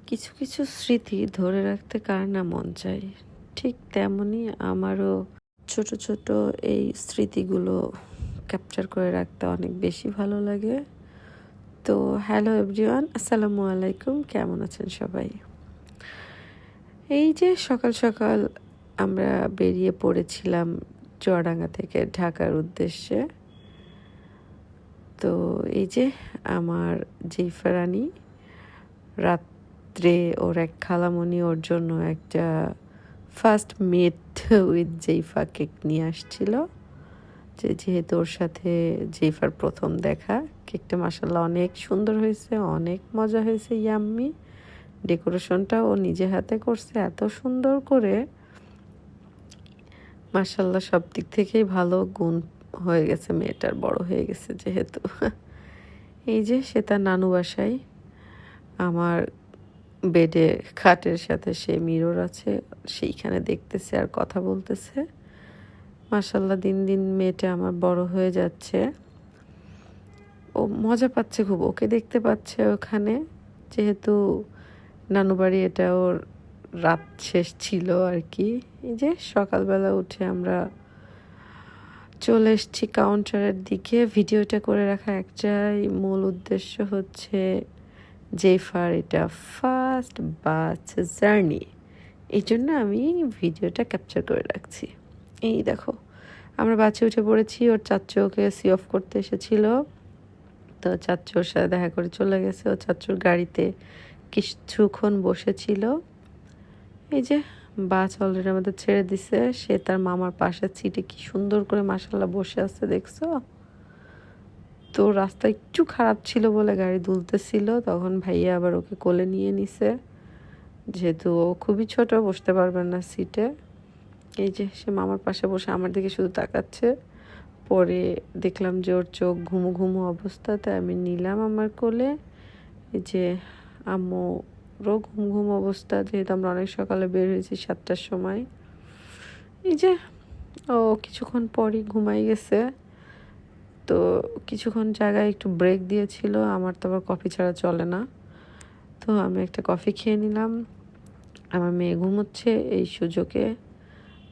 কিছু কিছু স্মৃতি ধরে রাখতে কার না মন চায়। ঠিক তেমনই আমারও ছোট ছোট এই স্মৃতিগুলো ক্যাপচার করে রাখতে অনেক বেশি ভালো লাগে। তো হ্যালো এভরিওয়ান, আসসালামু আলাইকুম। কেমন আছেন সবাই? এই যে সকাল সকাল আমরা বেরিয়ে পড়েছিলাম চুয়াডাঙ্গা থেকে ঢাকার উদ্দেশ্যে। তো এই যে আমার জিফা রানী রাত্রে ওর এক খালামণি ওর জন্য একটা ফার্স্ট মিট উইথ জেইফা কেক নিয়ে আসছিল, যেহেতু ওর সাথে জেইফার প্রথম দেখা। কেকটা মাশাআল্লাহ অনেক সুন্দর হয়েছে, অনেক মজা হয়েছে, ইয়াম্মি। ডেকোরেশনটা ও নিজে হাতে করছে এত সুন্দর করে, মাশাআল্লাহ সব দিক থেকেই ভালো গুণ হয়ে গেছে, মেয়েটার বড় হয়ে গেছে যেহেতু। এই যে সে তার নানু বাসায়, আমার বেডে খাটের সাথে সে মিরর আছে, সেইখানে দেখতেছে আর কথা বলতেছে। মাশাআল্লাহ দিন দিন মেয়েটা আমার বড় হয়ে যাচ্ছে। ও মজা পাচ্ছে খুব, ওকে দেখতে পাচ্ছে ওখানে, যেহেতু নানু বাড়ি এটা ওর রাত শেষ ছিল আর কি। এই যে সকালবেলা উঠে আমরা চলে এসেছি কাউন্টারের দিকে। ভিডিওটা করে রাখা একটাই মূল উদ্দেশ্য হচ্ছে জেফার এটা ফার্স্ট বাস জার্নি, এই জন্য আমি ভিডিওটা ক্যাপচার করে রাখছি। এই দেখো আমরা বাসে উঠে পড়েছি, ওর চাচ্চু ওকে সি অফ করতে এসেছিল, তো চাচ্চুর সাথে দেখা করে চলে গেছে। ও চাচ্চুর গাড়িতে কিছুক্ষণ বসেছিল। এই যে বাস অলরেডি আমাদের ছেড়ে দিছে, সে তার মামার পাশের সিটে কি সুন্দর করে মাশাআল্লাহ বসে আছে দেখছো। তো রাস্তা একটু খারাপ ছিল বলে গাড়ি দুলতেছিল, তখন ভাইয়া আবার ওকে কোলে নিয়ে নিছে, যেহেতু ও খুবই ছোট, বসতে পারবে না সিটে। এই যে সে মামার পাশে বসে আমার দিকে শুধু তাকাচ্ছে। পরে দেখলাম যে ওর চোখ ঘুমু ঘুমু অবস্থাতে আমি নিলাম আমার কোলে। এই যে আম্মুরও ঘুম ঘুম অবস্থা, যেহেতু আমরা অনেক সকালে বের হয়েছি 7টার সময়। এই যে ও কিছুক্ষণ পরই ঘুমাই গেছে। তো কিছুক্ষণ জায়গায় একটু ব্রেক দিয়েছিল, আমার তো আবার কফি ছাড়া চলে না, তো আমি একটা কফি খেয়ে নিলাম। আমার মেয়ে ঘুমোচ্ছে এই সুযোগে।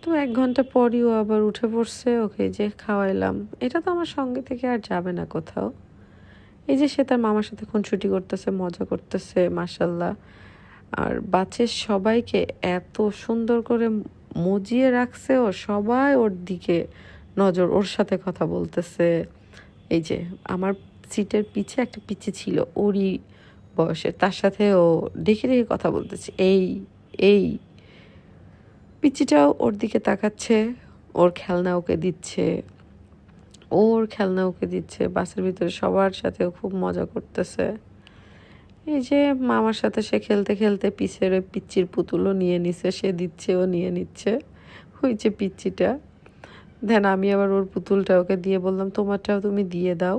তো 1 ঘন্টা পরই ও আবার উঠে পড়ছে, ওকে যে খাওয়াইলাম। এটা তো আমার সঙ্গে থেকে আর যাবে না কোথাও। এই যে সে তার মামার সাথে খুনসুটি করতেছে, মজা করতেছে মাশাআল্লাহ। আর বাচ্চার সবাইকে এত সুন্দর করে মজিয়ে রাখছে, ও সবাই ওর দিকে নজর, ওর সাথে কথা বলতেছে। এই যে আমার সিটের পিছে একটা পিচ্চি ছিল ওরই বয়সের, তার সাথে ও দেখে দেখে কথা বলতেছে। এই এই পিচ্চিটাও ওর দিকে তাকাচ্ছে, ওর খেলনা ওকে দিচ্ছে, বাসের ভিতরে সবার সাথেও খুব মজা করতেছে। এই যে মামার সাথে সে খেলতে খেলতে পিছের ওই পিচ্চির পুতুলও নিয়ে নিছে, সে দিচ্ছে ও নিয়ে নিচ্ছে। ওই যে পিচ্চিটা, দেন আমি আবার ওর পুতুলটা ওকে দিয়ে বললাম তোমারটাও তুমি দিয়ে দাও।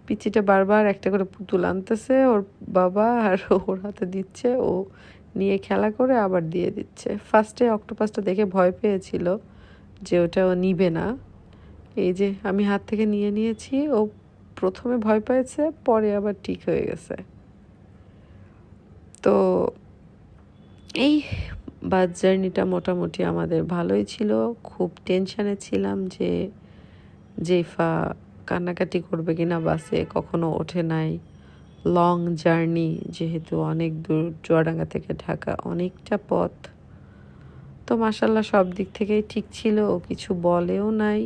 পিচ্চিটা বারবার একটা করে পুতুল আনতেছে, ওর বাবা আর ওর হাতে দিচ্ছে, ও নিয়ে খেলা করে আবার দিয়ে দিচ্ছে। ফার্স্টে অক্টোপাসটা দেখে ভয় পেয়েছিল যে ওটা ও নিবে না। এই যে আমি হাত থেকে নিয়ে নিয়েছি, ও প্রথমে ভয় পেয়েছে, পরে আবার ঠিক হয়ে গেছে। তো এই বাস জার্নিটা মোটামুটি আমাদের ভালোই ছিল। খুব টেনশানে ছিলাম যে জেফা কান্নাকাটি করবে কিনা, বাসে কখনো ওঠে নাই। লং জার্নি, যেহেতু অনেক দূর, চুয়াডাঙ্গা থেকে ঢাকা অনেকটা পথ। তো মাশাআল্লাহ সব দিক থেকেই ঠিক ছিল, ও কিছু বলেও নাই।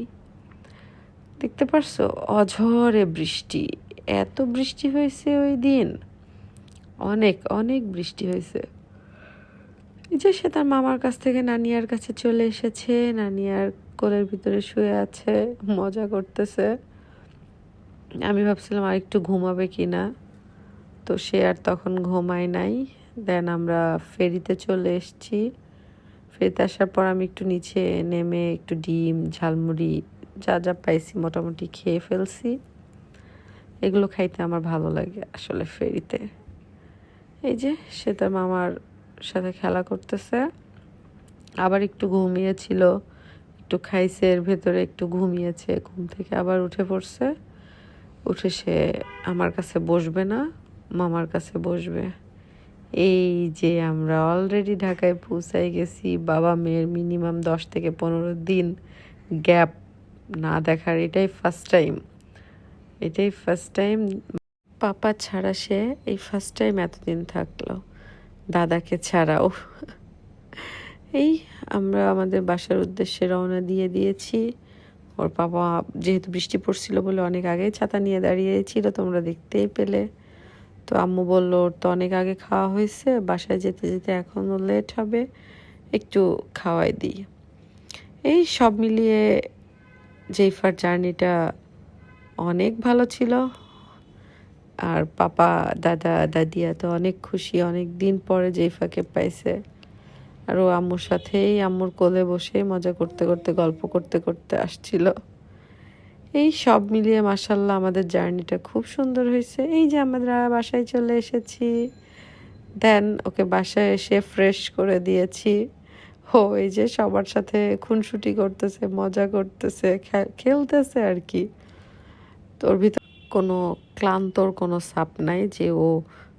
দেখতে পারছো অঝরে বৃষ্টি, এত বৃষ্টি হয়েছে ওই দিন, অনেক অনেক বৃষ্টি হয়েছে। এই যে সে তার মামার কাছ থেকে নানিয়ার কাছে চলে এসেছে, নানিয়ার কোলের ভিতরে শুয়ে আছে, মজা করতেছে। আমি ভাবছিলাম আর একটু ঘুমাবে কিনা, তো সে আর তখন ঘুমায় নাই। দেন আমরা ফেরিতে চলে এসেছি। ফেরিতে আসার পর আমি একটু নিচে নেমে একটু ডিম, ঝালমুড়ি যা যা পাইছি মোটামুটি খেয়ে ফেলছি। এগুলো খাইতে আমার ভালো লাগে আসলে ফেরিতে। এই যে সে তার মামার সাথে খেলা করতেছে, আবার একটু ঘুমিয়েছিল, একটু খাইছে, এর ভেতরে একটু ঘুমিয়েছে, ঘুম থেকে আবার উঠে পড়ছে। উঠে সে আমার কাছে বসবে না, মামার কাছে বসবে। এই যে আমরা অলরেডি ঢাকায় পৌঁছাই গেছি। বাবা মেয়ের মিনিমাম 10 থেকে 15 দিন গ্যাপ না দেখার এটাই ফার্স্ট টাইম। পাপা ছাড়া সে এই ফার্স্ট টাইম এতদিন থাকলো, দাদাকে ছাড়াও। এই আমরা আমাদের বাসার উদ্দেশ্যে রওনা দিয়ে দিয়েছি। ওর পাপা যেহেতু বৃষ্টি পড়ছিল বলে অনেক আগেই ছাতা নিয়ে দাঁড়িয়েছিল, তোমরা দেখতেই পেলে। তো আম্মু বলল ওর তো অনেক আগে খাওয়া হয়েছে, বাসায় যেতে যেতে এখনও লেট হবে, একটু খাওয়াই দিই। এই সব মিলিয়ে জেইফার জার্নিটা অনেক ভালো ছিল। আর পাপা দাদা দাদিয়া তো অনেক খুশি, অনেক দিন পরে জেইফাকে পাইছে। আর ও আম্মুর সাথেই আম্মুর কোলে বসে মজা করতে করতে গল্প করতে করতে আসছিল। এই সব মিলিয়ে মাশাল্লাহ আমাদের জার্নিটা খুব সুন্দর হয়েছে। এই যে আমরা বাসায় চলে এসেছি, দেন ওকে বাসায় এসে ফ্রেশ করে দিয়েছি। এই যে সবার সাথে খুনসুটি করতেছে, মজা করতেছে, খেলতেছে আর কি। তোর ভিতর কোনো ক্লান্তর কোনো ছাপ নাই যে ও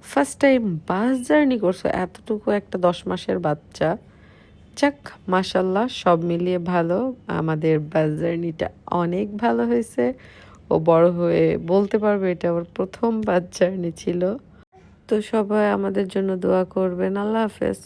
ফার্স্ট টাইম বাস জার্নি করছে, এতটুকু একটা 10 মাসের বাচ্চা। যাক মাশাল্লাহ, সব মিলিয়ে ভালো। আমাদের বাস জার্নিটা অনেক ভালো হয়েছে। ও বড় হয়ে বলতে পারবে এটা ওর প্রথম বাস জার্নি ছিল। তো সবাই আমাদের জন্য দোয়া করবেন। আল্লাহ হাফেজ।